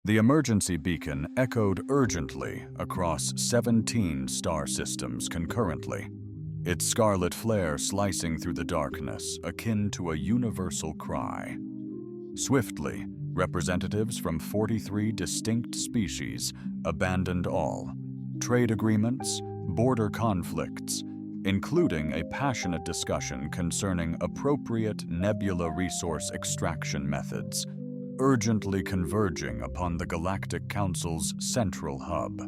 The emergency beacon echoed urgently across 17 star systems concurrently, its scarlet flare slicing through the darkness, akin to a universal cry. Swiftly, representatives from 43 distinct species abandoned all trade agreements, border conflicts, including a passionate discussion concerning appropriate nebula resource extraction methods, urgently converging upon the Galactic Council's central hub.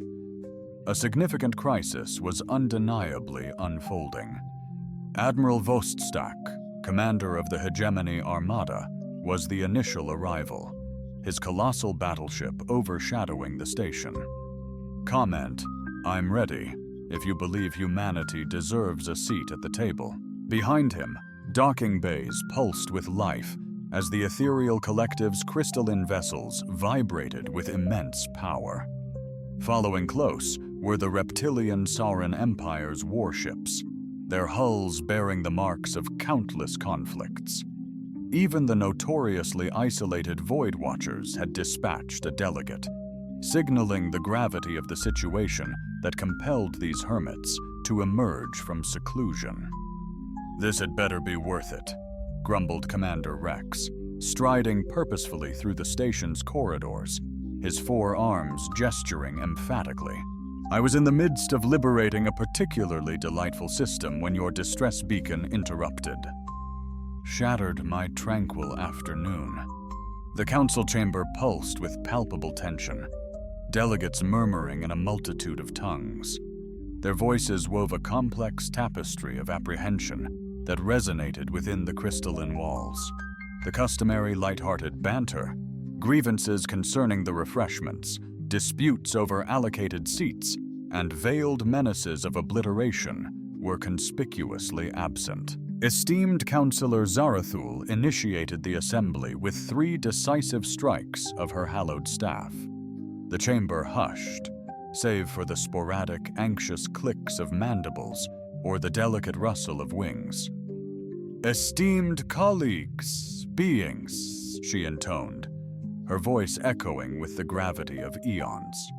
A significant crisis was undeniably unfolding. Admiral Vostak, commander of the Hegemony Armada, was the initial arrival, his colossal battleship overshadowing the station. Comment, "I'm ready," if you believe humanity deserves a seat at the table. Behind him, docking bays pulsed with life as the ethereal collective's crystalline vessels vibrated with immense power. Following close were the reptilian Sauran Empire's warships, their hulls bearing the marks of countless conflicts. Even the notoriously isolated Void Watchers had dispatched a delegate, signaling the gravity of the situation that compelled these hermits to emerge from seclusion. "This had better be worth it," grumbled Commander Rex, striding purposefully through the station's corridors, his four arms gesturing emphatically. "I was in the midst of liberating a particularly delightful system when your distress beacon interrupted. Shattered my tranquil afternoon." The council chamber pulsed with palpable tension, delegates murmuring in a multitude of tongues. Their voices wove a complex tapestry of apprehension that resonated within the crystalline walls. The customary light-hearted banter, grievances concerning the refreshments, disputes over allocated seats, and veiled menaces of obliteration were conspicuously absent. Esteemed Councillor Zarathul initiated the assembly with 3 decisive strikes of her hallowed staff. The chamber hushed, save for the sporadic, anxious clicks of mandibles or the delicate rustle of wings. "Esteemed colleagues, beings," she intoned, her voice echoing with the gravity of eons.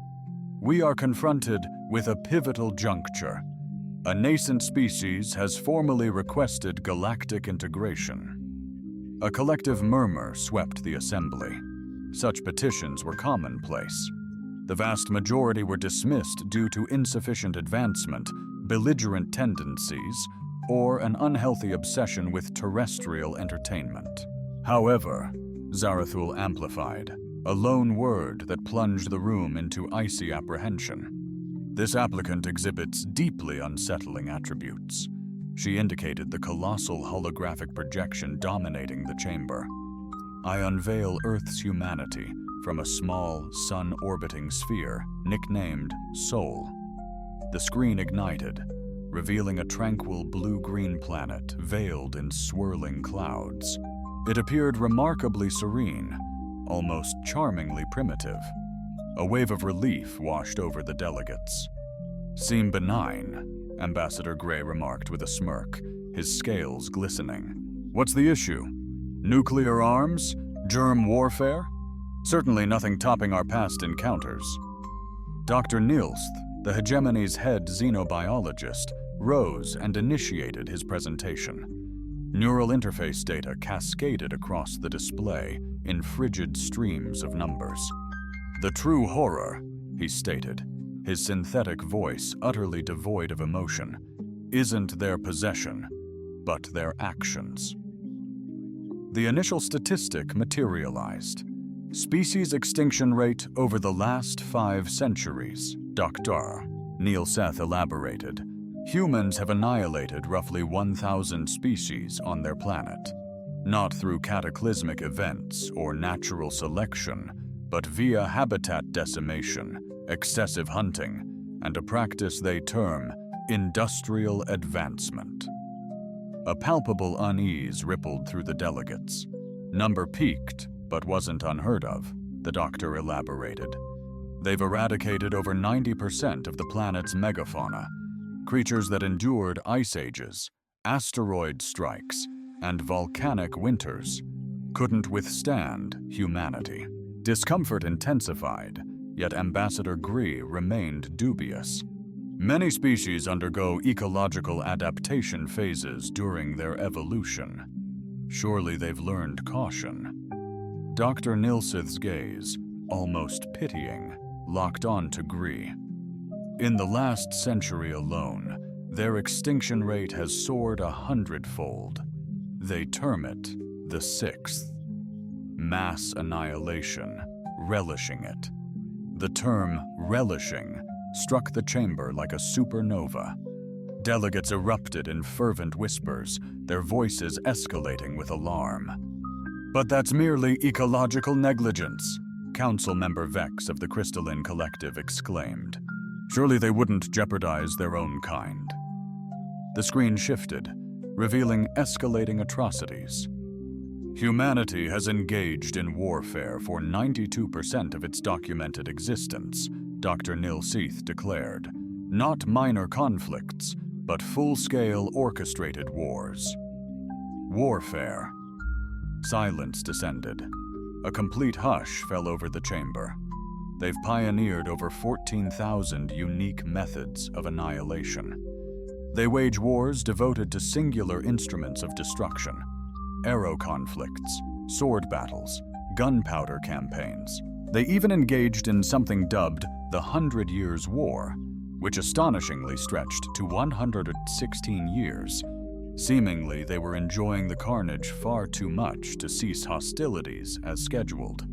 "We are confronted with a pivotal juncture. A nascent species has formally requested galactic integration." A collective murmur swept the assembly. Such petitions were commonplace. The vast majority were dismissed due to insufficient advancement, belligerent tendencies, or an unhealthy obsession with terrestrial entertainment. However, Zarathul amplified, a lone word that plunged the room into icy apprehension. "This applicant exhibits deeply unsettling attributes." She indicated the colossal holographic projection dominating the chamber. "I unveil Earth's humanity from a small, sun-orbiting sphere nicknamed Sol." The screen ignited, revealing a tranquil blue-green planet veiled in swirling clouds. It appeared remarkably serene, almost charmingly primitive. A wave of relief washed over the delegates. "Seem benign," Ambassador Gray remarked with a smirk, his scales glistening. "What's the issue? Nuclear arms? Germ warfare? Certainly nothing topping our past encounters." Dr. Nilst, the Hegemony's head xenobiologist, rose and initiated his presentation. Neural interface data cascaded across the display in frigid streams of numbers. "The true horror," he stated, his synthetic voice utterly devoid of emotion, "isn't their possession, but their actions." The initial statistic materialized. Species extinction rate over the last 5 centuries, Dr. Neil Seth elaborated. Humans have annihilated roughly 1,000 species on their planet, not through cataclysmic events or natural selection, but via habitat decimation, excessive hunting, and a practice they term industrial advancement. A palpable unease rippled through the delegates. Number peaked, but wasn't unheard of, the doctor elaborated. They've eradicated over 90% of the planet's megafauna, creatures that endured ice ages, asteroid strikes, and volcanic winters, couldn't withstand humanity. Discomfort intensified, yet Ambassador Gree remained dubious. Many species undergo ecological adaptation phases during their evolution. Surely they've learned caution. Dr. Nilsith's gaze, almost pitying, locked on to Gree. In the last century alone, their extinction rate has soared 100-fold. They term it the sixth. Mass annihilation, relishing it. The term relishing struck the chamber like a supernova. Delegates erupted in fervent whispers, their voices escalating with alarm. But that's merely ecological negligence, Council Member Vex of the Crystalline Collective exclaimed. Surely they wouldn't jeopardize their own kind. The screen shifted, revealing escalating atrocities. Humanity has engaged in warfare for 92% of its documented existence, Dr. Nilsith declared. Not minor conflicts, but full-scale orchestrated wars. Warfare. Silence descended. A complete hush fell over the chamber. They've pioneered over 14,000 unique methods of annihilation. They wage wars devoted to singular instruments of destruction, arrow conflicts, sword battles, gunpowder campaigns. They even engaged in something dubbed the 100 Years' War, which astonishingly stretched to 116 years. Seemingly, they were enjoying the carnage far too much to cease hostilities as scheduled.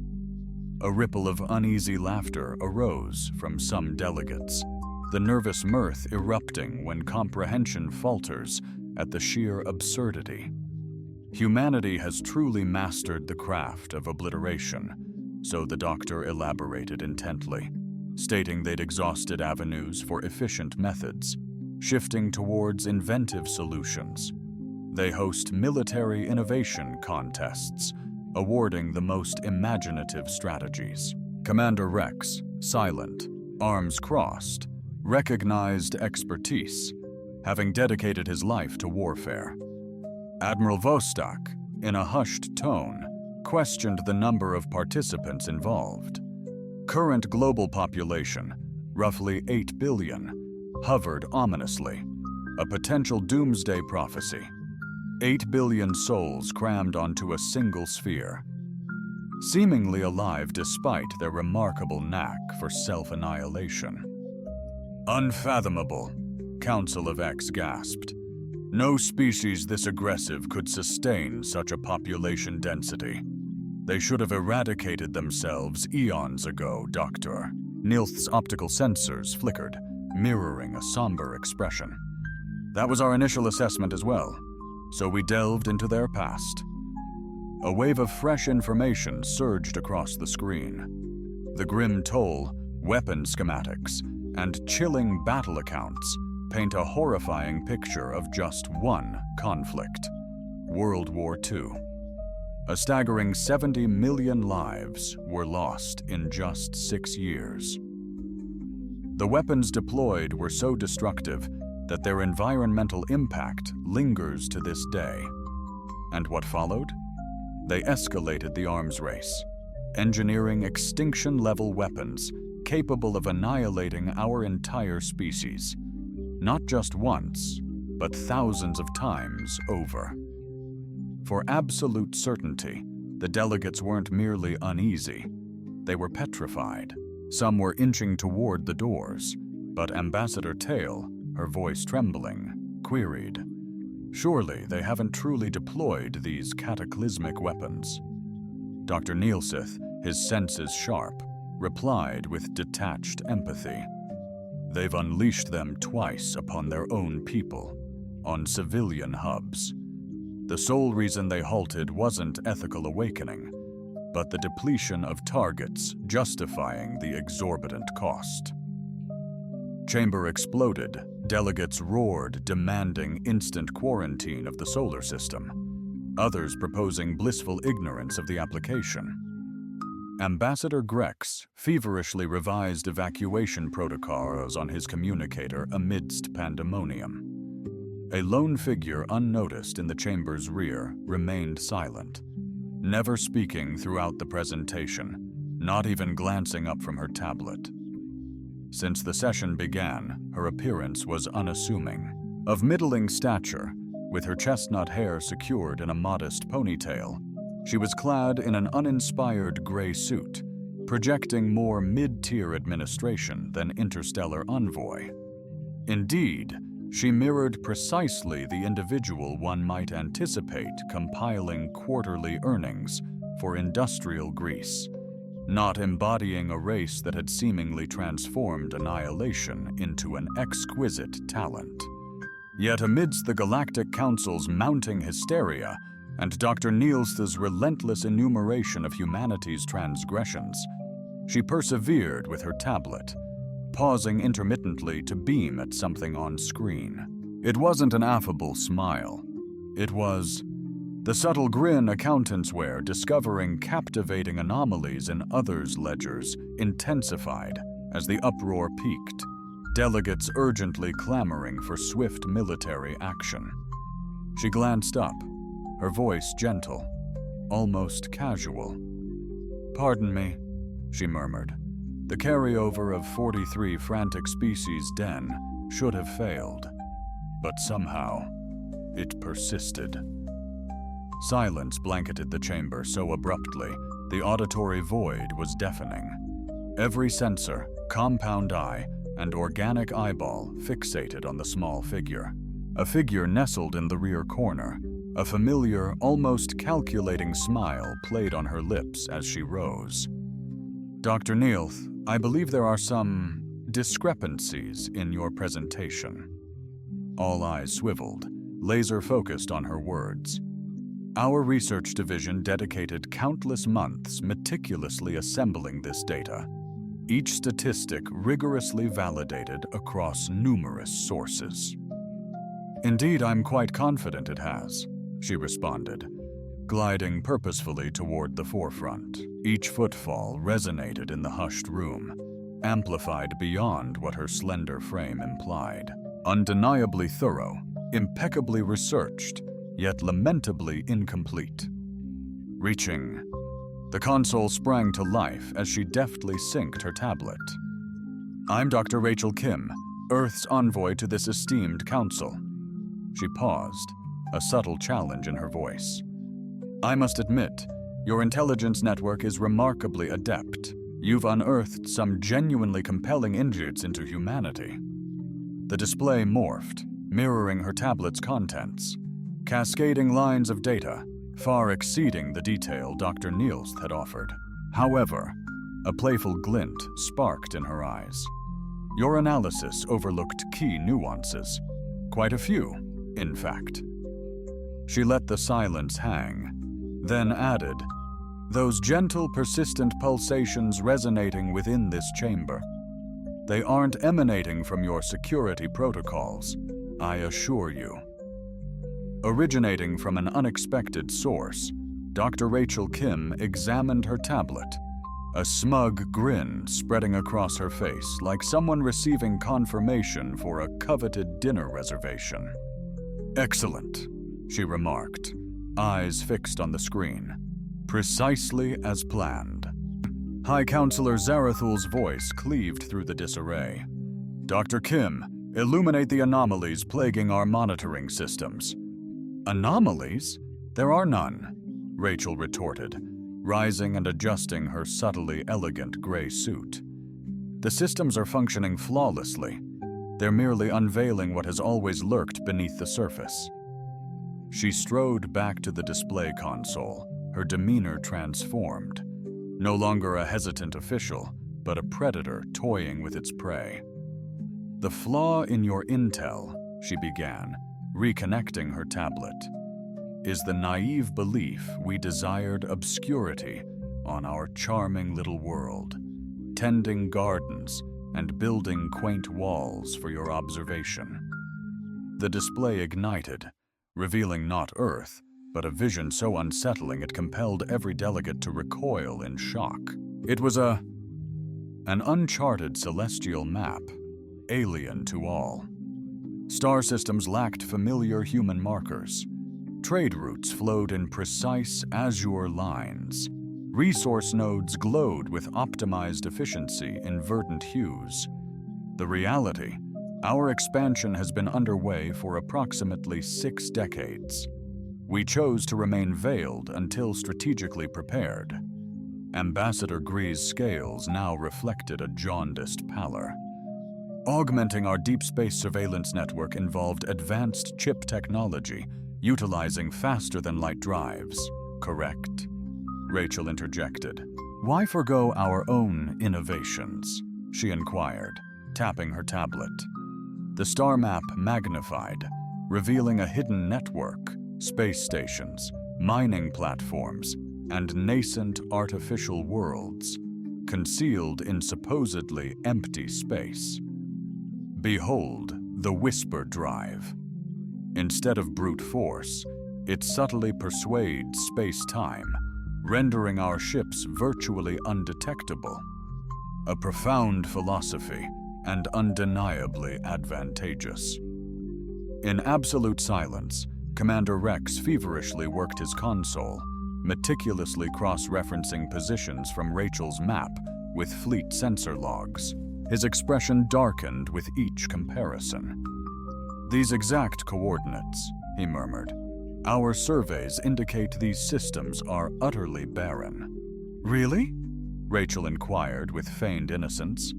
A ripple of uneasy laughter arose from some delegates, the nervous mirth erupting when comprehension falters at the sheer absurdity. Humanity has truly mastered the craft of obliteration, so the doctor elaborated intently, stating they'd exhausted avenues for efficient methods, shifting towards inventive solutions. They host military innovation contests, awarding the most imaginative strategies. Commander Rex, silent, arms crossed, recognized expertise, having dedicated his life to warfare. Admiral Vostok, in a hushed tone, questioned the number of participants involved. Current global population, roughly 8 billion, hovered ominously, a potential doomsday prophecy. 8 billion souls crammed onto a single sphere, seemingly alive despite their remarkable knack for self-annihilation. Unfathomable, Council of X gasped. No species this aggressive could sustain such a population density. They should have eradicated themselves eons ago, Doctor. Nilth's optical sensors flickered, mirroring a somber expression. That was our initial assessment as well, so we delved into their past. A wave of fresh information surged across the screen. The grim toll, weapon schematics, and chilling battle accounts paint a horrifying picture of just one conflict: World War II. A staggering 70 million lives were lost in just 6 years. The weapons deployed were so destructive that their environmental impact lingers to this day. And what followed? They escalated the arms race, engineering extinction-level weapons capable of annihilating our entire species, not just once, but thousands of times over. For absolute certainty, the delegates weren't merely uneasy, they were petrified. Some were inching toward the doors, but Ambassador Tail, her voice trembling, queried, "Surely they haven't truly deployed these cataclysmic weapons?" Dr. Nilsith, his senses sharp, replied with detached empathy. "They've unleashed them twice upon their own people, on civilian hubs. The sole reason they halted wasn't ethical awakening, but the depletion of targets justifying the exorbitant cost." Chamber exploded. Delegates roared, demanding instant quarantine of the solar system, others proposing blissful ignorance of the application. Ambassador Grex feverishly revised evacuation protocols on his communicator amidst pandemonium. A lone figure unnoticed in the chamber's rear remained silent, never speaking throughout the presentation, not even glancing up from her tablet. Since the session began, her appearance was unassuming. Of middling stature, with her chestnut hair secured in a modest ponytail, she was clad in an uninspired gray suit, projecting more mid-tier administration than interstellar envoy. Indeed, she mirrored precisely the individual one might anticipate compiling quarterly earnings for industrial Greece, not embodying a race that had seemingly transformed annihilation into an exquisite talent. Yet amidst the Galactic Council's mounting hysteria and Dr. Niels's relentless enumeration of humanity's transgressions, she persevered with her tablet, pausing intermittently to beam at something on screen. It wasn't an affable smile. It was the subtle grin accountants wear discovering captivating anomalies in others' ledgers intensified as the uproar peaked, delegates urgently clamoring for swift military action. She glanced up, her voice gentle, almost casual. "Pardon me," she murmured. The carryover of 43 frantic species den should have failed, but somehow it persisted. Silence blanketed the chamber so abruptly, the auditory void was deafening. Every sensor, compound eye, and organic eyeball fixated on the small figure. A figure nestled in the rear corner. A familiar, almost calculating smile played on her lips as she rose. "Dr. Niels, I believe there are some discrepancies in your presentation." All eyes swiveled, laser-focused on her words. "Our research division dedicated countless months meticulously assembling this data, each statistic rigorously validated across numerous sources." "Indeed, I'm quite confident it has," she responded, gliding purposefully toward the forefront. Each footfall resonated in the hushed room, amplified beyond what her slender frame implied. Undeniably thorough, impeccably researched, yet lamentably incomplete. Reaching, the console sprang to life as she deftly synced her tablet. "I'm Dr. Rachel Kim, Earth's envoy to this esteemed council." She paused, a subtle challenge in her voice. "I must admit, your intelligence network is remarkably adept. You've unearthed some genuinely compelling insights into humanity." The display morphed, mirroring her tablet's contents, cascading lines of data, far exceeding the detail Dr. Niels had offered. However, a playful glint sparked in her eyes. "Your analysis overlooked key nuances. Quite a few, in fact." She let the silence hang, then added, "Those gentle, persistent pulsations resonating within this chamber. They aren't emanating from your security protocols, I assure you." Originating from an unexpected source, Dr. Rachel Kim examined her tablet, a smug grin spreading across her face like someone receiving confirmation for a coveted dinner reservation. "Excellent," she remarked, eyes fixed on the screen. "Precisely as planned." High Counselor Zarathul's voice cleaved through the disarray. "Dr. Kim, illuminate the anomalies plaguing our monitoring systems." "Anomalies? There are none," Rachel retorted, rising and adjusting her subtly elegant gray suit. "The systems are functioning flawlessly. They're merely unveiling what has always lurked beneath the surface." She strode back to the display console, her demeanor transformed. No longer a hesitant official, but a predator toying with its prey. "The flaw in your intel," she began, reconnecting her tablet, "is the naive belief we desired obscurity on our charming little world, tending gardens and building quaint walls for your observation." The display ignited, revealing not Earth, but a vision so unsettling it compelled every delegate to recoil in shock. It was an uncharted celestial map, alien to all. Star systems lacked familiar human markers. Trade routes flowed in precise azure lines. Resource nodes glowed with optimized efficiency in verdant hues. The reality: our expansion has been underway for approximately 6 decades. We chose to remain veiled until strategically prepared. Ambassador Gree's scales now reflected a jaundiced pallor. Augmenting our deep space surveillance network involved advanced chip technology, utilizing faster-than-light drives, correct? Rachel interjected. Why forgo our own innovations? She inquired, tapping her tablet. The star map magnified, revealing a hidden network, space stations, mining platforms, and nascent artificial worlds, concealed in supposedly empty space. Behold the Whisper Drive. Instead of brute force, it subtly persuades space-time, rendering our ships virtually undetectable. A profound philosophy and undeniably advantageous. In absolute silence, Commander Rex feverishly worked his console, meticulously cross-referencing positions from Rachel's map with fleet sensor logs. His expression darkened with each comparison. These exact coordinates, he murmured. Our surveys indicate these systems are utterly barren. Really? Rachel inquired with feigned innocence.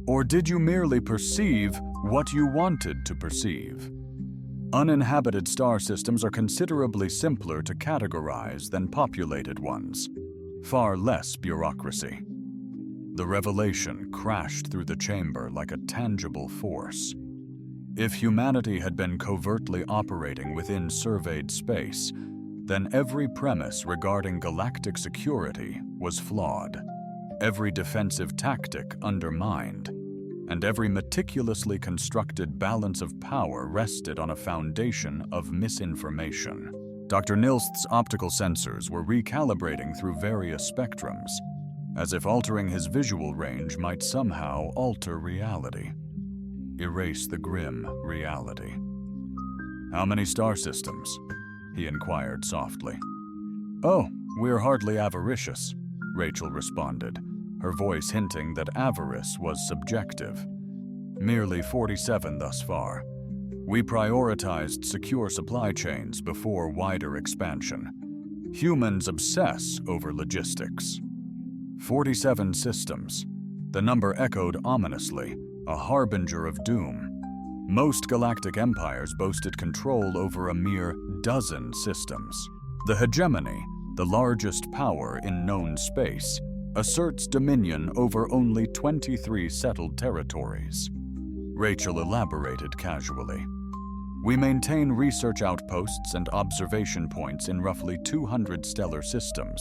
Or did you merely perceive what you wanted to perceive? Uninhabited star systems are considerably simpler to categorize than populated ones. Far less bureaucracy. The revelation crashed through the chamber like a tangible force. If humanity had been covertly operating within surveyed space, then every premise regarding galactic security was flawed, every defensive tactic undermined, and every meticulously constructed balance of power rested on a foundation of misinformation. Dr. Nilst's optical sensors were recalibrating through various spectrums, as if altering his visual range might somehow alter reality. Erase the grim reality. How many star systems? He inquired softly. Oh, we're hardly avaricious, Rachel responded, her voice hinting that avarice was subjective. Merely 47 thus far. We prioritized secure supply chains before wider expansion. Humans obsess over logistics. 47 systems. The number echoed ominously, a harbinger of doom. Most galactic empires boasted control over a mere dozen systems. The hegemony, the largest power in known space, asserts dominion over only 23 settled territories. Rachel elaborated casually. We maintain research outposts and observation points in roughly 200 stellar systems.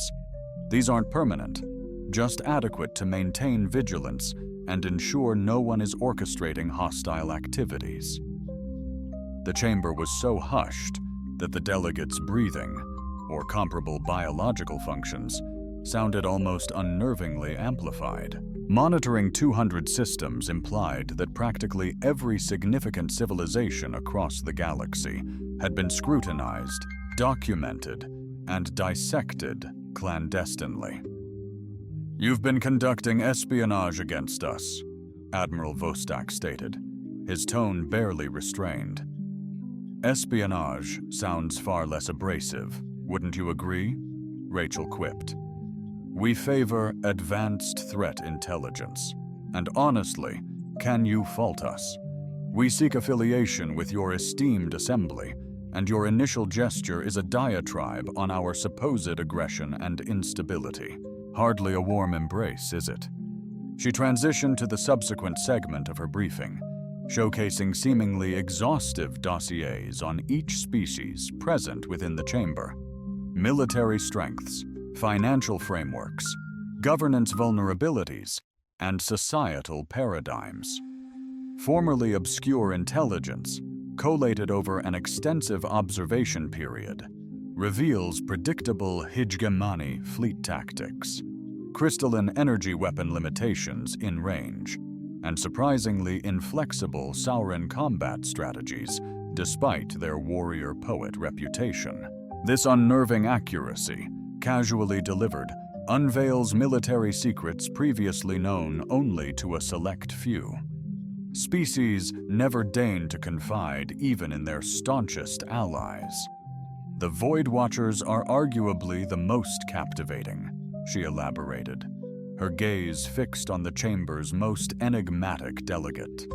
These aren't permanent, just adequate to maintain vigilance and ensure no one is orchestrating hostile activities. The chamber was so hushed that the delegates' breathing, or comparable biological functions, sounded almost unnervingly amplified. Monitoring 200 systems implied that practically every significant civilization across the galaxy had been scrutinized, documented, and dissected clandestinely. You've been conducting espionage against us, Admiral Vostok stated, his tone barely restrained. Espionage sounds far less abrasive, wouldn't you agree? Rachel quipped. We favor advanced threat intelligence, and honestly, can you fault us? We seek affiliation with your esteemed assembly, and your initial gesture is a diatribe on our supposed aggression and instability. Hardly a warm embrace, is it? She transitioned to the subsequent segment of her briefing, showcasing seemingly exhaustive dossiers on each species present within the chamber. Military strengths, financial frameworks, governance vulnerabilities, and societal paradigms. Formerly obscure intelligence, collated over an extensive observation period, reveals predictable hegemony fleet tactics, crystalline energy weapon limitations in range, and surprisingly inflexible Sauran combat strategies despite their warrior poet reputation. This unnerving accuracy, casually delivered, unveils military secrets previously known only to a select few. Species never deign to confide even in their staunchest allies. The Void Watchers are arguably the most captivating, she elaborated, her gaze fixed on the chamber's most enigmatic delegate.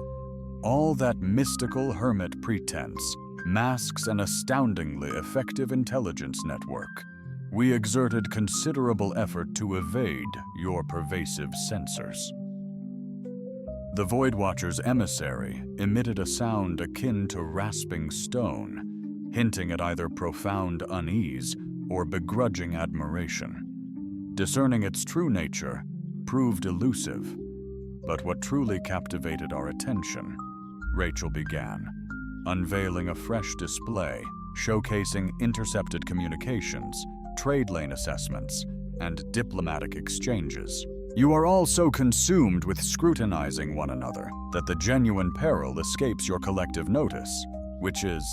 All that mystical hermit pretense masks an astoundingly effective intelligence network. We exerted considerable effort to evade your pervasive sensors. The Void Watcher's emissary emitted a sound akin to rasping stone, hinting at either profound unease or begrudging admiration. Discerning its true nature proved elusive, but what truly captivated our attention, Rachel began, unveiling a fresh display showcasing intercepted communications, trade lane assessments, and diplomatic exchanges. You are all so consumed with scrutinizing one another that the genuine peril escapes your collective notice. Which is?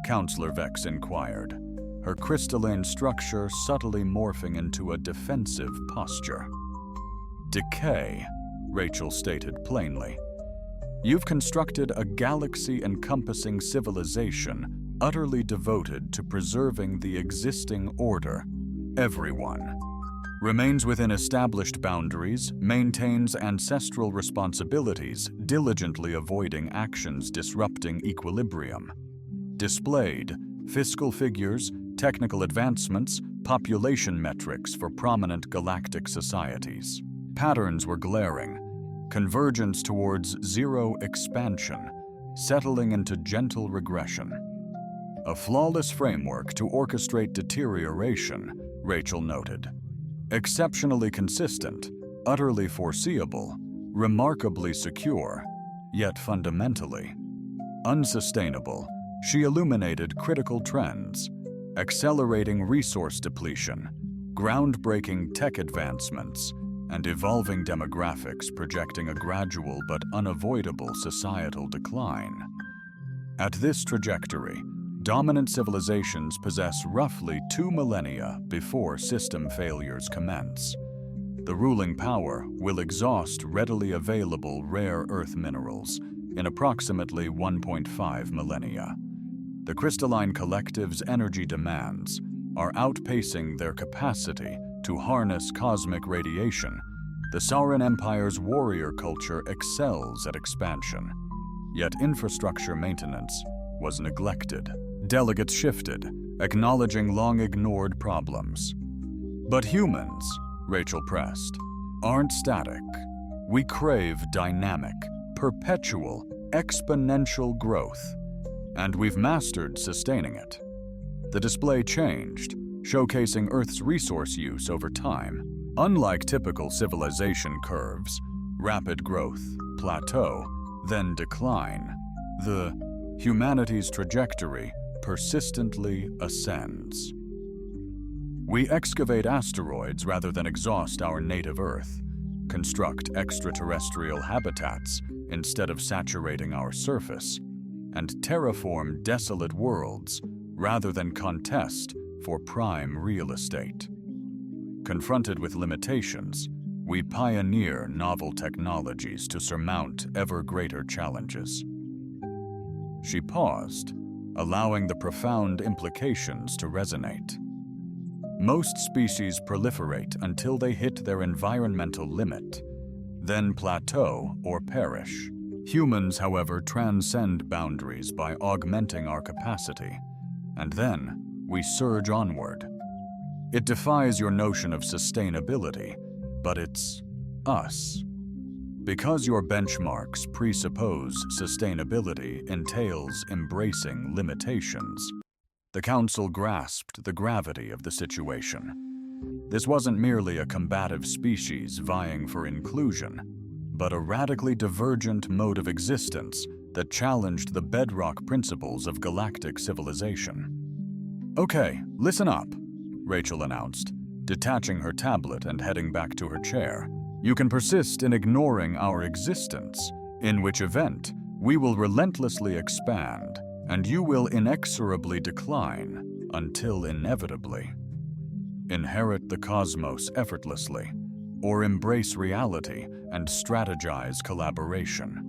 Counselor Vex inquired, her crystalline structure subtly morphing into a defensive posture. Decay, Rachel stated plainly. You've constructed a galaxy-encompassing civilization utterly devoted to preserving the existing order. Everyone remains within established boundaries, maintains ancestral responsibilities, diligently avoiding actions disrupting equilibrium. Displayed fiscal figures, technical advancements, population metrics for prominent galactic societies. Patterns were glaring. Convergence towards zero expansion, settling into gentle regression. A flawless framework to orchestrate deterioration, Rachel noted. Exceptionally consistent, utterly foreseeable, remarkably secure, yet fundamentally unsustainable. She illuminated critical trends, accelerating resource depletion, groundbreaking tech advancements, and evolving demographics projecting a gradual but unavoidable societal decline. At this trajectory, dominant civilizations possess roughly 2 millennia before system failures commence. The ruling power will exhaust readily available rare earth minerals in approximately 1.5 millennia. The crystalline collective's energy demands are outpacing their capacity to harness cosmic radiation. The Sauran Empire's warrior culture excels at expansion, yet infrastructure maintenance was neglected. Delegates shifted, acknowledging long-ignored problems. But humans, Rachel pressed, aren't static. We crave dynamic, perpetual, exponential growth, and we've mastered sustaining it. The display changed, showcasing Earth's resource use over time. Unlike typical civilization curves, rapid growth, plateau, then decline, the humanity's trajectory persistently ascends. We excavate asteroids rather than exhaust our native Earth, construct extraterrestrial habitats instead of saturating our surface, and terraform desolate worlds rather than contest for prime real estate. Confronted with limitations, we pioneer novel technologies to surmount ever greater challenges. She paused, allowing the profound implications to resonate. Most species proliferate until they hit their environmental limit, then plateau or perish. Humans, however, transcend boundaries by augmenting our capacity, and then we surge onward. It defies your notion of sustainability, but it's us. Because your benchmarks presuppose sustainability entails embracing limitations, the Council grasped the gravity of the situation. This wasn't merely a combative species vying for inclusion, but a radically divergent mode of existence that challenged the bedrock principles of galactic civilization. Okay, listen up, Rachel announced, detaching her tablet and heading back to her chair. You can persist in ignoring our existence, in which event we will relentlessly expand, and you will inexorably decline until inevitably. inherit the cosmos effortlessly, or embrace reality and strategize collaboration.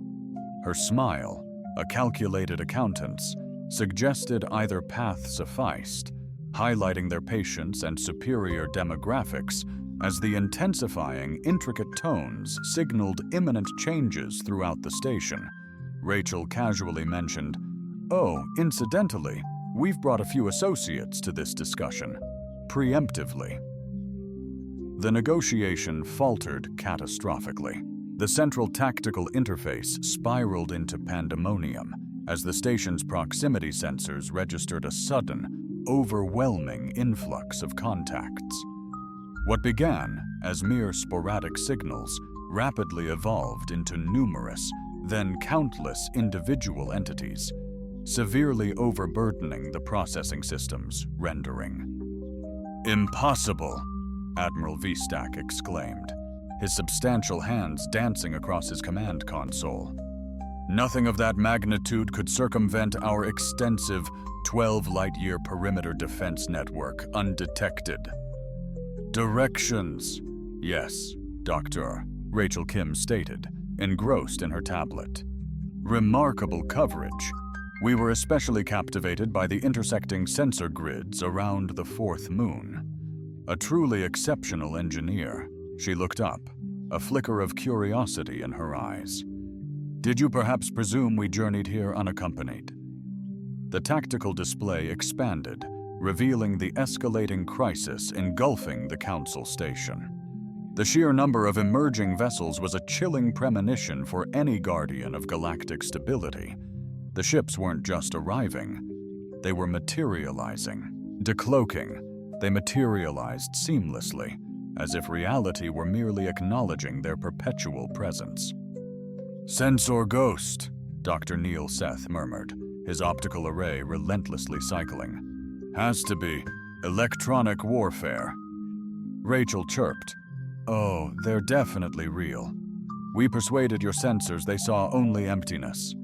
Her smile, a calculated accountance, suggested either path sufficed, highlighting their patience and superior demographics as the intensifying, intricate tones signaled imminent changes throughout the station. Rachel casually mentioned, "Oh, incidentally, we've brought a few associates to this discussion," preemptively. The negotiation faltered catastrophically. The central tactical interface spiraled into pandemonium as the station's proximity sensors registered a sudden, overwhelming influx of contacts. What began as mere sporadic signals rapidly evolved into numerous, then countless individual entities, severely overburdening the processing system's rendering. "Impossible!" Admiral Vistak exclaimed, his substantial hands dancing across his command console. "Nothing of that magnitude could circumvent our extensive 12-light-year perimeter defense network undetected." "Directions." "Yes, Doctor," Rachel Kim stated, engrossed in her tablet. "Remarkable coverage. We were especially captivated by the intersecting sensor grids around the fourth moon. A truly exceptional engineer." She looked up, a flicker of curiosity in her eyes. "Did you perhaps presume we journeyed here unaccompanied?" The tactical display expanded, revealing the escalating crisis engulfing the Council station. The sheer number of emerging vessels was a chilling premonition for any guardian of galactic stability. The ships weren't just arriving, they were materializing. Decloaking, they materialized seamlessly, as if reality were merely acknowledging their perpetual presence. "Sensor ghost," Dr. Neil Seth murmured, his optical array relentlessly cycling. "Has to be electronic warfare." Rachel chirped, "Oh, they're definitely real. We persuaded your sensors they saw only emptiness.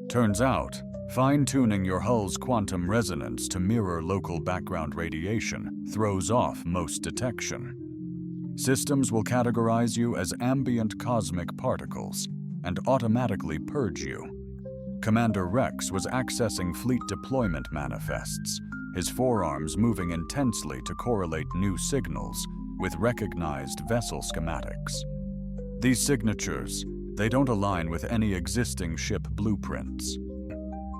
Turns out, fine-tuning your hull's quantum resonance to mirror local background radiation throws off most detection. Systems will categorize you as ambient cosmic particles and automatically purge you." Commander Rex was accessing fleet deployment manifests, his forearms moving intensely to correlate new signals with recognized vessel schematics. "These signatures, they don't align with any existing ship blueprints."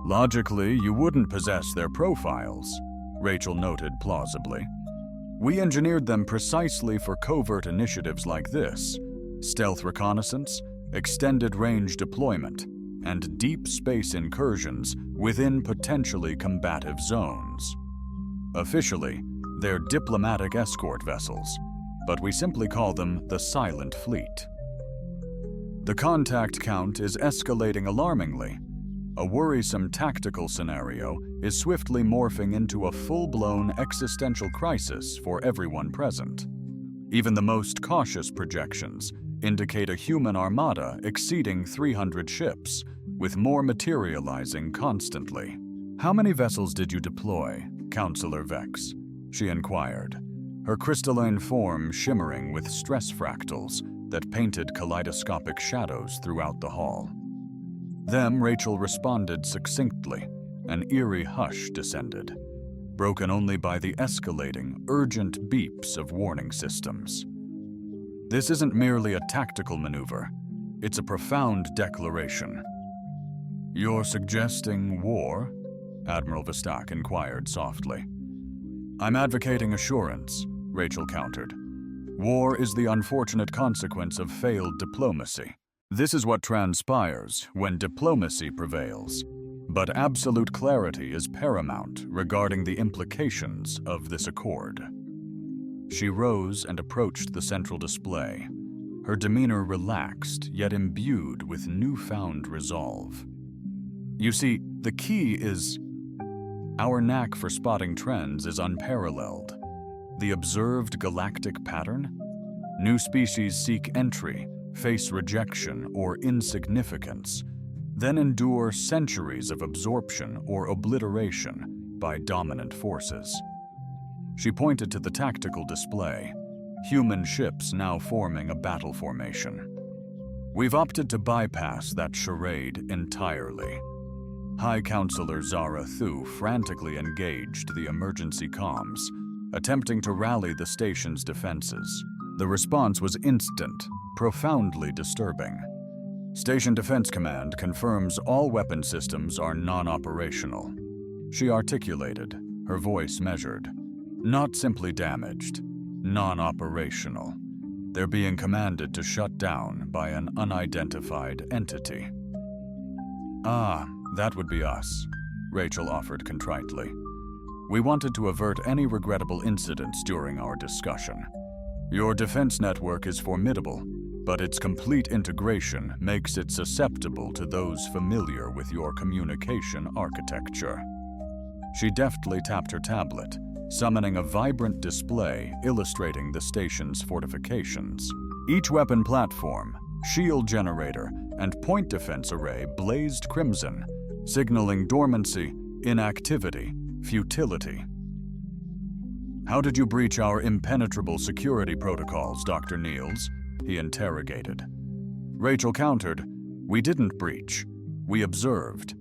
"Logically, you wouldn't possess their profiles," Rachel noted plausibly. "We engineered them precisely for covert initiatives like this: stealth reconnaissance, extended range deployment, and deep space incursions within potentially combative zones. Officially, they're diplomatic escort vessels, but we simply call them the Silent Fleet." The contact count is escalating alarmingly. A worrisome tactical scenario is swiftly morphing into a full-blown existential crisis for everyone present. Even the most cautious projections indicate a human armada exceeding 300 ships, with more materializing constantly. "How many vessels did you deploy, Counselor Vex?" she inquired, her crystalline form shimmering with stress fractals that painted kaleidoscopic shadows throughout the hall. Them Rachel responded succinctly. An eerie hush descended, broken only by the escalating, urgent beeps of warning systems. This isn't merely a tactical maneuver, it's a profound declaration. "You're suggesting war?" Admiral Vistak inquired softly. "I'm advocating assurance," Rachel countered. "War is the unfortunate consequence of failed diplomacy. This is what transpires when diplomacy prevails. But absolute clarity is paramount regarding the implications of this accord." She rose and approached the central display, her demeanor relaxed yet imbued with newfound resolve. "You see, the key is our knack for spotting trends is unparalleled. The observed galactic pattern? New species seek entry, face rejection or insignificance, then endure centuries of absorption or obliteration by dominant forces." She pointed to the tactical display, human ships now forming a battle formation. We've opted to bypass that charade entirely. High Counselor Zara Thu frantically engaged the emergency comms, attempting to rally the station's defenses. The response was instant, profoundly disturbing. Station Defense Command confirms all weapon systems are non-operational. She articulated, her voice measured. Not simply damaged, non-operational. They're being commanded to shut down by an unidentified entity. Ah, that would be us, Rachel offered contritely. We wanted to avert any regrettable incidents during our discussion. Your defense network is formidable, but its complete integration makes it susceptible to those familiar with your communication architecture. She deftly tapped her tablet, summoning a vibrant display illustrating the station's fortifications. Each weapon platform, shield generator, and point defense array blazed crimson, signaling dormancy, inactivity, futility. How did you breach our impenetrable security protocols, Dr. Niels? He interrogated. Rachel countered, We didn't breach. We observed.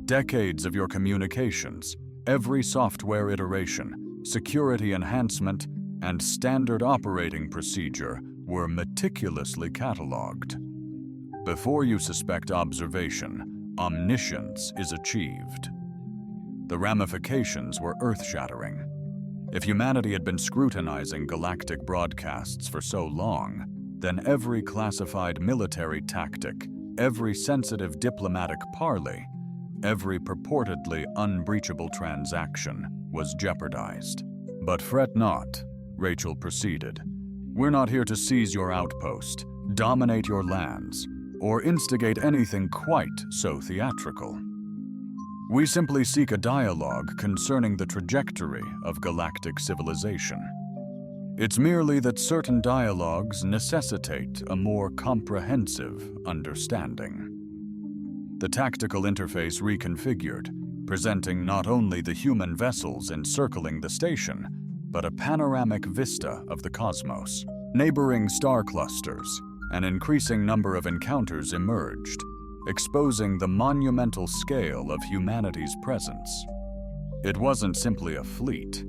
Decades of your communications, every software iteration, security enhancement, and standard operating procedure were meticulously cataloged. Before you suspect observation, omniscience is achieved. The ramifications were earth-shattering. If humanity had been scrutinizing galactic broadcasts for so long, then every classified military tactic, every sensitive diplomatic parley, every purportedly unbreachable transaction was jeopardized. But fret not, Rachel proceeded. We're not here to seize your outpost, dominate your lands, or instigate anything quite so theatrical. We simply seek a dialogue concerning the trajectory of galactic civilization. It's merely that certain dialogues necessitate a more comprehensive understanding. The tactical interface reconfigured, presenting not only the human vessels encircling the station, but a panoramic vista of the cosmos. Neighboring star clusters, an increasing number of encounters emerged, exposing the monumental scale of humanity's presence. It wasn't simply a fleet.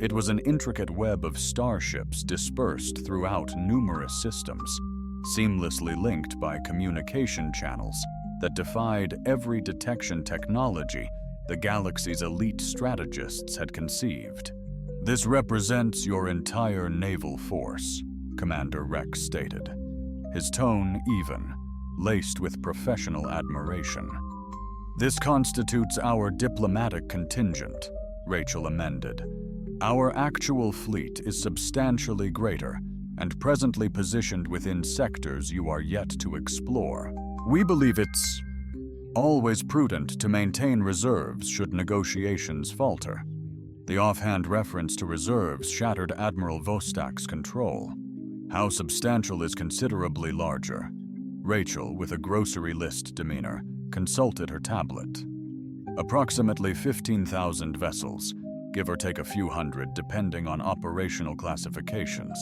It was an intricate web of starships dispersed throughout numerous systems, seamlessly linked by communication channels that defied every detection technology the galaxy's elite strategists had conceived. This represents your entire naval force, Commander Rex stated, his tone even, laced with professional admiration. This constitutes our diplomatic contingent, Rachel amended. Our actual fleet is substantially greater and presently positioned within sectors you are yet to explore. We believe it's always prudent to maintain reserves should negotiations falter. The offhand reference to reserves shattered Admiral Vostak's control. How substantial is considerably larger. Rachel, with a grocery list demeanor, consulted her tablet. Approximately 15,000 vessels, give or take a few hundred depending on operational classifications.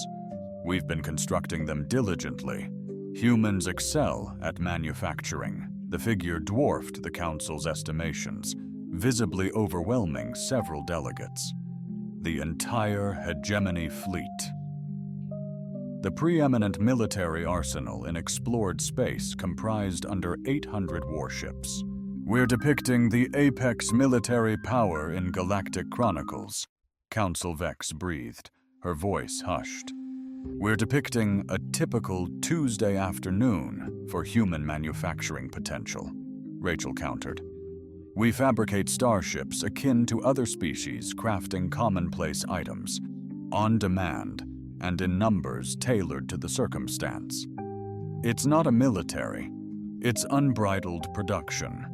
We've been constructing them diligently. Humans excel at manufacturing. The figure dwarfed the Council's estimations, visibly overwhelming several delegates. The entire hegemony fleet. The preeminent military arsenal in explored space comprised under 800 warships. We're depicting the apex military power in galactic chronicles, Council Vex breathed, her voice hushed. We're depicting a typical Tuesday afternoon for human manufacturing potential, Rachel countered. We fabricate starships akin to other species crafting commonplace items, on demand, and in numbers tailored to the circumstance. It's not a military, it's unbridled production.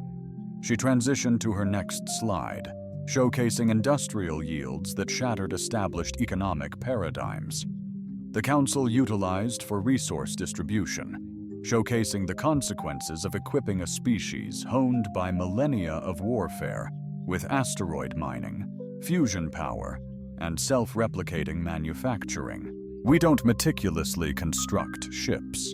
She transitioned to her next slide, showcasing industrial yields that shattered established economic paradigms. The Council utilized for resource distribution, showcasing the consequences of equipping a species honed by millennia of warfare with asteroid mining, fusion power, and self-replicating manufacturing. We don't meticulously construct ships.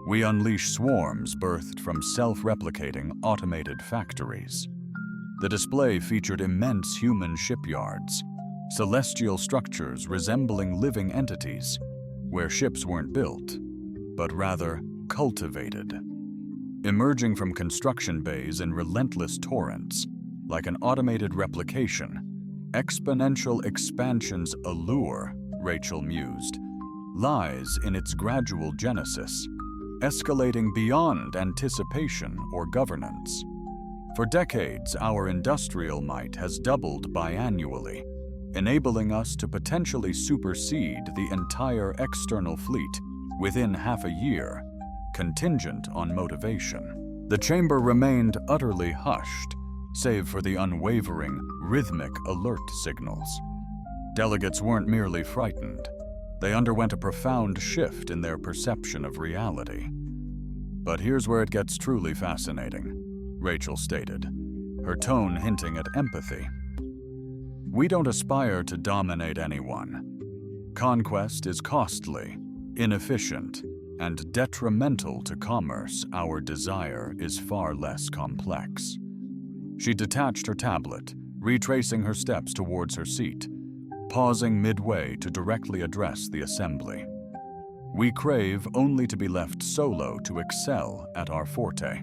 We unleash swarms birthed from self-replicating automated factories. The display featured immense human shipyards, celestial structures resembling living entities, where ships weren't built, but rather cultivated. Emerging from construction bays in relentless torrents, like an automated replication, exponential expansion's allure, Rachel mused, lies in its gradual genesis, escalating beyond anticipation or governance. For decades, our industrial might has doubled biannually, enabling us to potentially supersede the entire external fleet within half a year, contingent on motivation. The chamber remained utterly hushed, save for the unwavering, rhythmic alert signals. Delegates weren't merely frightened. They underwent a profound shift in their perception of reality. But here's where it gets truly fascinating, Rachel stated, her tone hinting at empathy. We don't aspire to dominate anyone. Conquest is costly, inefficient, and detrimental to commerce. Our desire is far less complex. She detached her tablet, retracing her steps towards her seat, pausing midway to directly address the assembly. We crave only to be left solo to excel at our forte.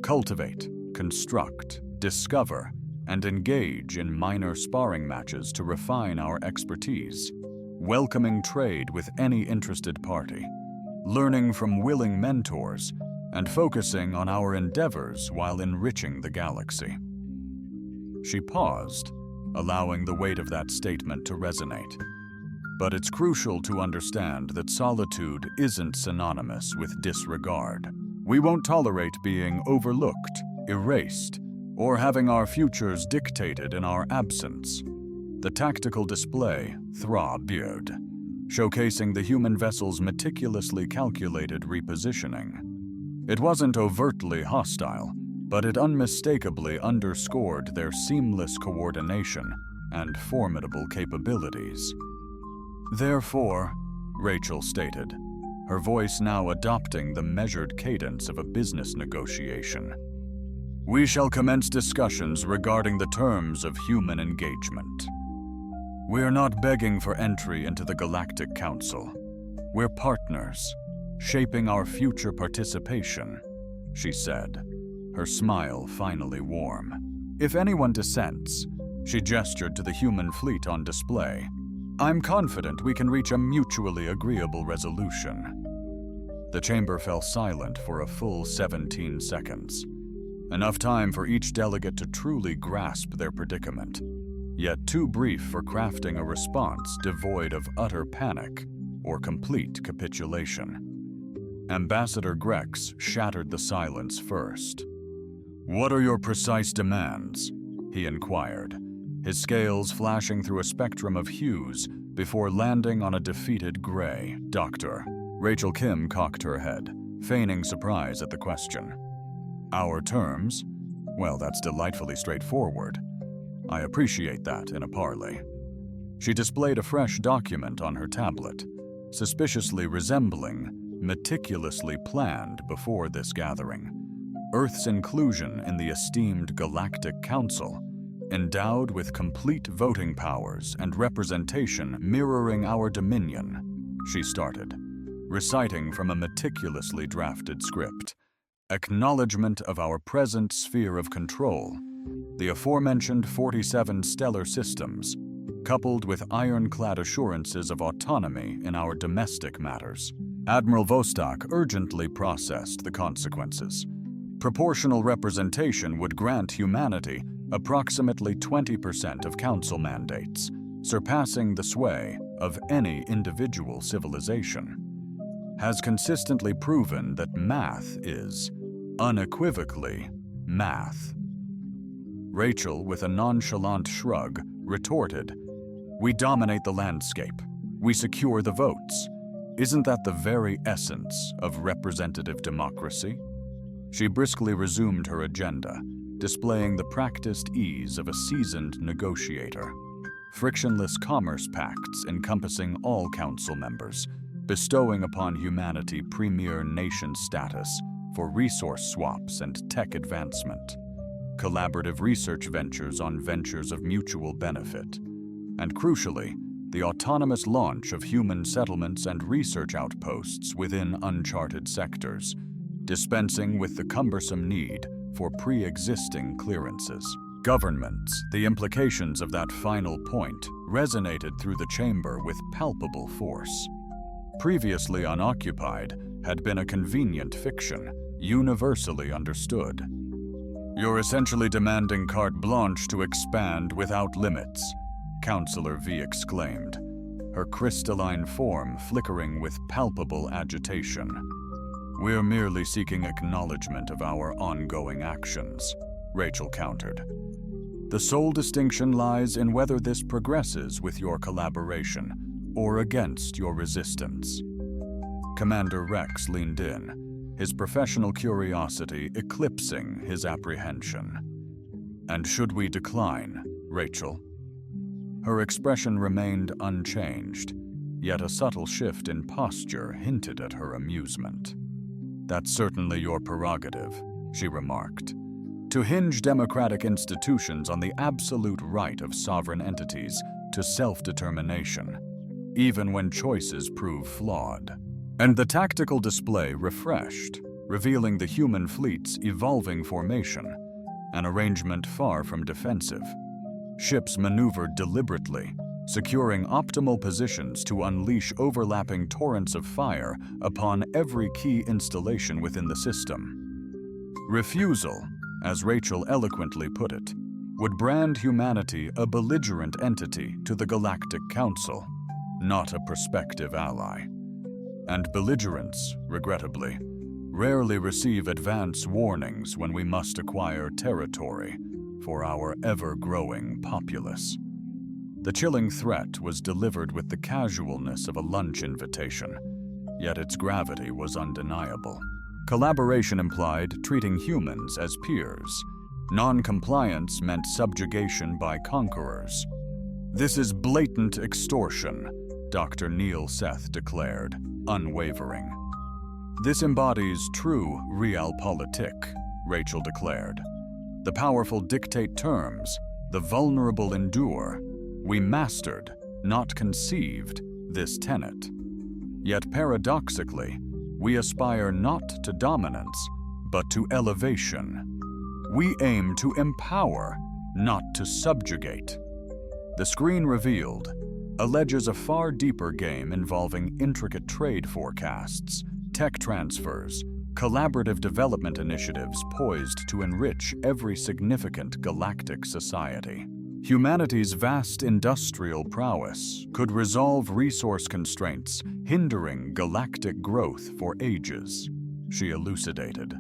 Cultivate, construct, discover, and engage in minor sparring matches to refine our expertise, welcoming trade with any interested party, learning from willing mentors, and focusing on our endeavors while enriching the galaxy. She paused, allowing the weight of that statement to resonate. But it's crucial to understand that solitude isn't synonymous with disregard. We won't tolerate being overlooked, erased, or having our futures dictated in our absence. The tactical display throbbed, showcasing the human vessel's meticulously calculated repositioning. It wasn't overtly hostile, but it unmistakably underscored their seamless coordination and formidable capabilities. Therefore, Rachel stated, her voice now adopting the measured cadence of a business negotiation, we shall commence discussions regarding the terms of human engagement. We are not begging for entry into the Galactic Council. We're partners, shaping our future participation, she said, her smile finally warm. If anyone dissents, she gestured to the human fleet on display, I'm confident we can reach a mutually agreeable resolution. The chamber fell silent for a full 17 seconds. Enough time for each delegate to truly grasp their predicament, yet too brief for crafting a response devoid of utter panic or complete capitulation. Ambassador Grex shattered the silence first. What are your precise demands? He inquired, his scales flashing through a spectrum of hues before landing on a defeated gray. Doctor. Rachel Kim cocked her head, feigning surprise at the question. Our terms? Well, that's delightfully straightforward. I appreciate that in a parley. She displayed a fresh document on her tablet, suspiciously resembling, meticulously planned before this gathering, Earth's inclusion in the esteemed Galactic Council, endowed with complete voting powers and representation mirroring our dominion, she started, reciting from a meticulously drafted script. Acknowledgement of our present sphere of control, the aforementioned 47 stellar systems, coupled with ironclad assurances of autonomy in our domestic matters. Admiral Vostok urgently processed the consequences. Proportional representation would grant humanity approximately 20% of council mandates, surpassing the sway of any individual civilization. Has consistently proven that math is, unequivocally, math. Rachel, with a nonchalant shrug, retorted, We dominate the landscape. We secure the votes. Isn't that the very essence of representative democracy? She briskly resumed her agenda, displaying the practiced ease of a seasoned negotiator. frictionless commerce pacts encompassing all council members, bestowing upon humanity premier nation status for resource swaps and tech advancement, collaborative research ventures on ventures of mutual benefit, and crucially, the autonomous launch of human settlements and research outposts within uncharted sectors, dispensing with the cumbersome need for pre-existing clearances. Governments, the implications of that final point resonated through the chamber with palpable force. Previously unoccupied had been a convenient fiction, universally understood. "You're essentially demanding carte blanche to expand without limits," Councillor V exclaimed, her crystalline form flickering with palpable agitation. "We're merely seeking acknowledgement of our ongoing actions," Rachel countered. "The sole distinction lies in whether this progresses with your collaboration or against your resistance." Commander Rex leaned in, his professional curiosity eclipsing his apprehension. "And should we decline, Rachel?" Her expression remained unchanged, yet a subtle shift in posture hinted at her amusement. "That's certainly your prerogative," she remarked. "To hinge democratic institutions on the absolute right of sovereign entities to self-determination, even when choices prove flawed." And the tactical display refreshed, revealing the human fleet's evolving formation, an arrangement far from defensive. Ships maneuvered deliberately, securing optimal positions to unleash overlapping torrents of fire upon every key installation within the system. Refusal, as Rachel eloquently put it, would brand humanity a belligerent entity to the Galactic Council, not a prospective ally. And belligerents, regrettably, rarely receive advance warnings when we must acquire territory for our ever-growing populace. The chilling threat was delivered with the casualness of a lunch invitation, yet its gravity was undeniable. Collaboration implied treating humans as peers. Non-compliance meant subjugation by conquerors. "This is blatant extortion," Dr. Neil Seth declared, unwavering. "This embodies true realpolitik," Rachel declared. "The powerful dictate terms, the vulnerable endure. We mastered, not conceived, this tenet. Yet paradoxically, we aspire not to dominance, but to elevation. We aim to empower, not to subjugate." The screen revealed alleges a far deeper game involving intricate trade forecasts, tech transfers, collaborative development initiatives poised to enrich every significant galactic society. Humanity's vast industrial prowess could resolve resource constraints hindering galactic growth for ages, she elucidated.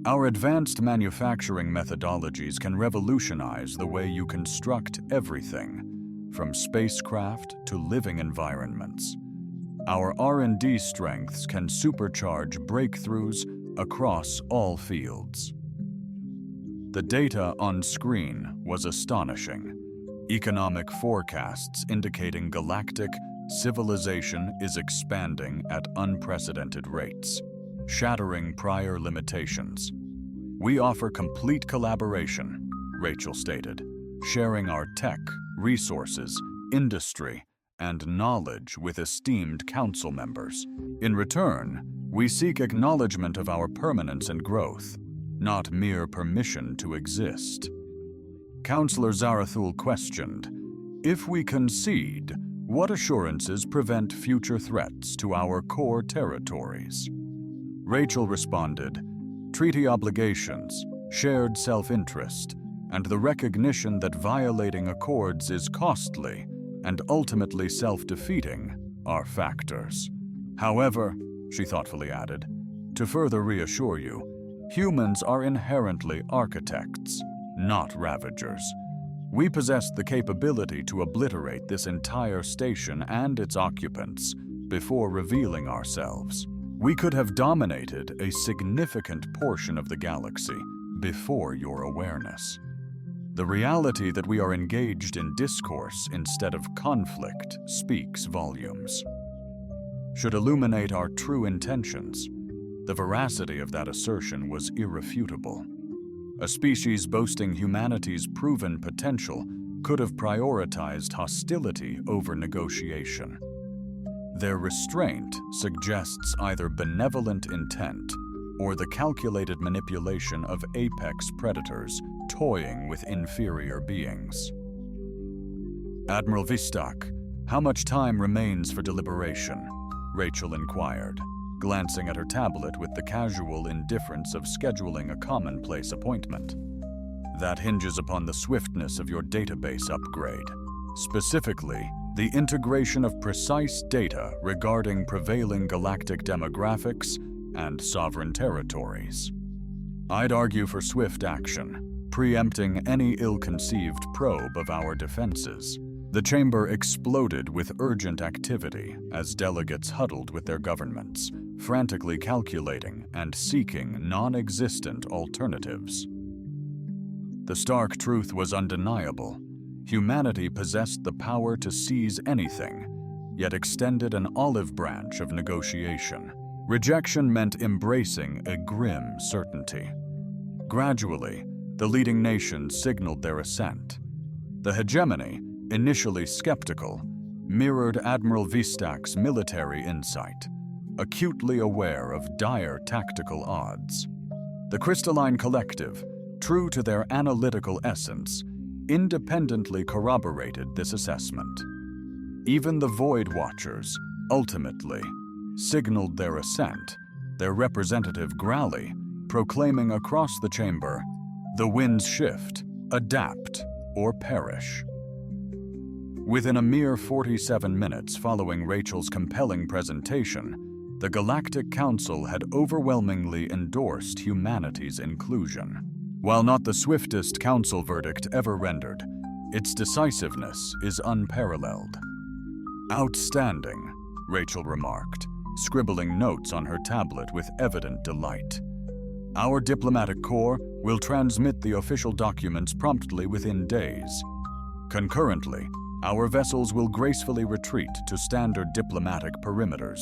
"Our advanced manufacturing methodologies can revolutionize the way you construct everything, from spacecraft to living environments. Our R&D strengths can supercharge breakthroughs across all fields." The data on screen was astonishing. Economic forecasts indicating galactic civilization is expanding at unprecedented rates, shattering prior limitations. "We offer complete collaboration," Rachel stated, "sharing our tech, resources, industry, and knowledge with esteemed council members. In return, we seek acknowledgement of our permanence and growth, not mere permission to exist." Councillor Zarathul questioned, "If we concede, what assurances prevent future threats to our core territories?" Rachel responded, "Treaty obligations, shared self-interest, and the recognition that violating accords is costly and ultimately self-defeating are factors. However," she thoughtfully added, "to further reassure you, humans are inherently architects, not ravagers. We possess the capability to obliterate this entire station and its occupants before revealing ourselves. We could have dominated a significant portion of the galaxy before your awareness." The reality that we are engaged in discourse instead of conflict speaks volumes. Should illuminate our true intentions. The veracity of that assertion was irrefutable. A species boasting humanity's proven potential could have prioritized hostility over negotiation. Their restraint suggests either benevolent intent or the calculated manipulation of apex predators toying with inferior beings. Admiral Vistak, how much time remains for deliberation? Rachel inquired, glancing at her tablet with the casual indifference of scheduling a commonplace appointment. That hinges upon the swiftness of your database upgrade, specifically the integration of precise data regarding prevailing galactic demographics and sovereign territories. I'd argue for swift action, preempting any ill-conceived probe of our defenses. The chamber exploded with urgent activity as delegates huddled with their governments, frantically calculating and seeking non-existent alternatives. The stark truth was undeniable. Humanity possessed the power to seize anything, yet extended an olive branch of negotiation. Rejection meant embracing a grim certainty. Gradually, the leading nations signaled their assent. The hegemony, initially skeptical, mirrored Admiral Vistak's military insight, acutely aware of dire tactical odds. The crystalline collective, true to their analytical essence, independently corroborated this assessment. Even the Void Watchers, ultimately, signaled their assent, their representative Grally proclaiming across the chamber, "The winds shift, adapt, or perish." Within a mere 47 minutes following Rachel's compelling presentation, the Galactic Council had overwhelmingly endorsed humanity's inclusion. While not the swiftest council verdict ever rendered, its decisiveness is unparalleled. "Outstanding," Rachel remarked, scribbling notes on her tablet with evident delight. "Our diplomatic corps will transmit the official documents promptly within days. Concurrently, our vessels will gracefully retreat to standard diplomatic perimeters,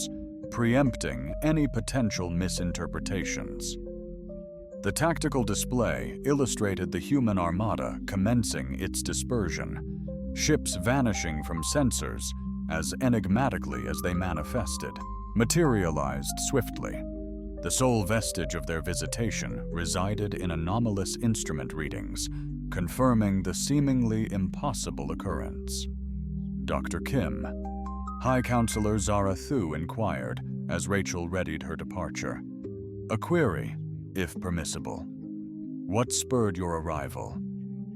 preempting any potential misinterpretations." The tactical display illustrated the human armada commencing its dispersion, ships vanishing from sensors as enigmatically as they manifested, materialized swiftly. The sole vestige of their visitation resided in anomalous instrument readings, confirming the seemingly impossible occurrence. "Dr. Kim," High Counselor Zara Thu inquired as Rachel readied her departure. "A query, if permissible. What spurred your arrival?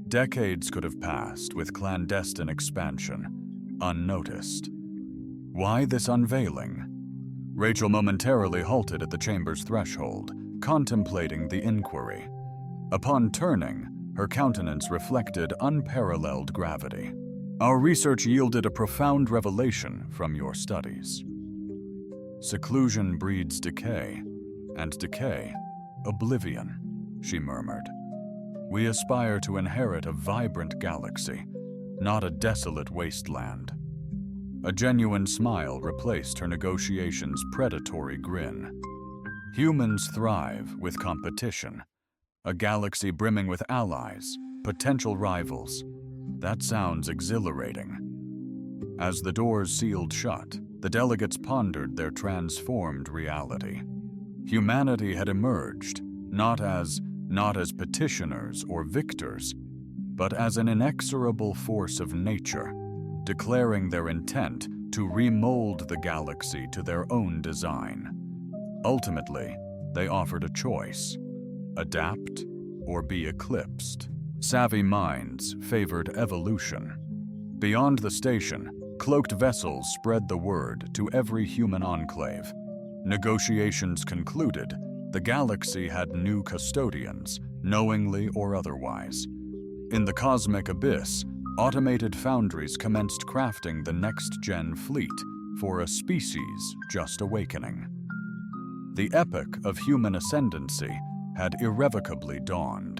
Decades could have passed with clandestine expansion, unnoticed. Why this unveiling?" Rachel momentarily halted at the chamber's threshold, contemplating the inquiry. Upon turning, her countenance reflected unparalleled gravity. "Our research yielded a profound revelation from your studies. Seclusion breeds decay, and decay, oblivion," she murmured. "We aspire to inherit a vibrant galaxy, not a desolate wasteland." A genuine smile replaced her negotiation's predatory grin. "Humans thrive with competition. A galaxy brimming with allies, potential rivals. That sounds exhilarating." As the doors sealed shut, the delegates pondered their transformed reality. Humanity had emerged, not as petitioners or victors, but as an inexorable force of nature, declaring their intent to remold the galaxy to their own design. Ultimately, they offered a choice: adapt or be eclipsed. Savvy minds favored evolution. Beyond the station, cloaked vessels spread the word to every human enclave. Negotiations concluded, the galaxy had new custodians, knowingly or otherwise. In the cosmic abyss, automated foundries commenced crafting the next-gen fleet for a species just awakening. The epoch of human ascendancy had irrevocably dawned.